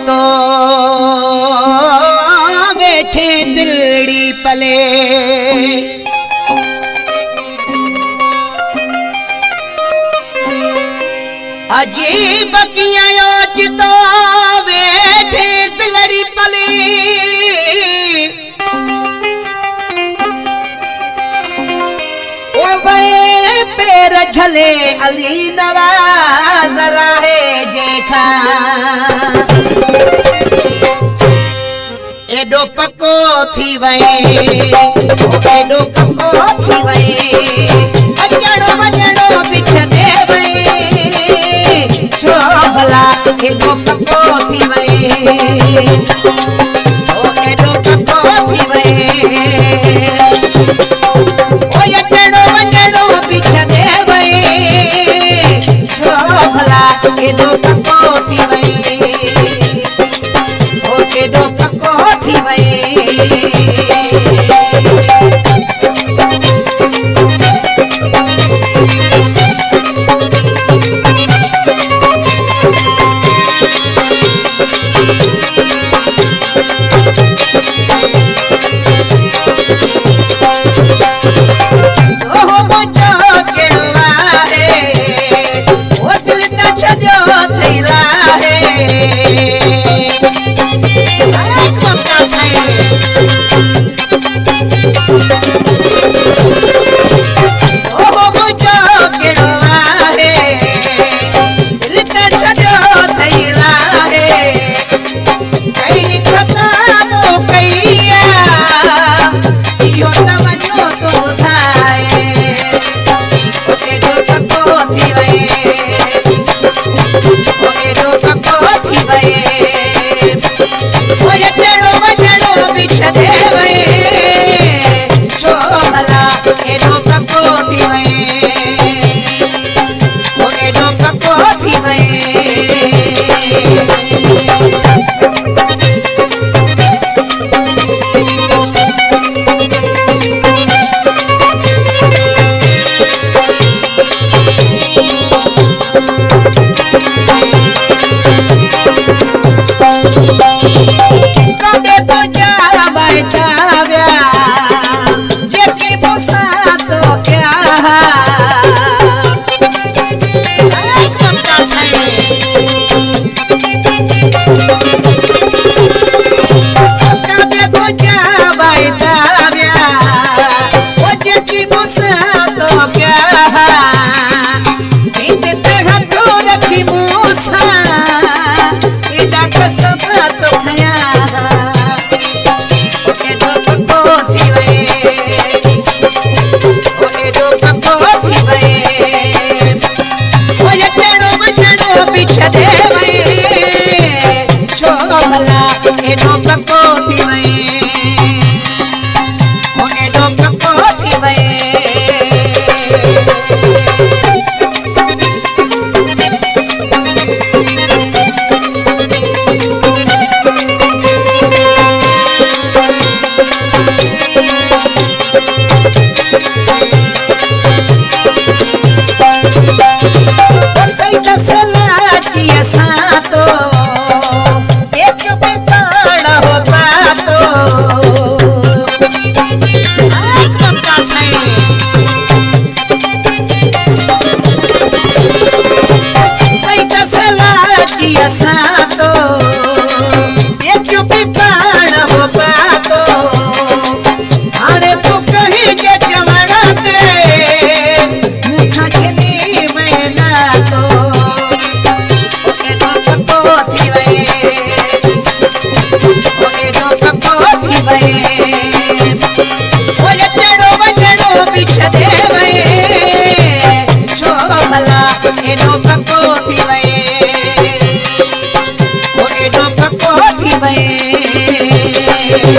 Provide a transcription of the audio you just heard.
तो बैठे दिलड़ी पले अजीब बकियां तो बैठे दिलड़ी पले ओ वे पैर झले अली नवाज रहे जेखा एडो पको थी वए एडो पको थी वए अचड़ो वजड़ो बिछने वए छो भला एडो पको थी वए ओ एडो पको थी वए ओ अचड़ो वजड़ो बिछने वए छो भला एडो पको थी वए ओ एडो पको थी वए देवे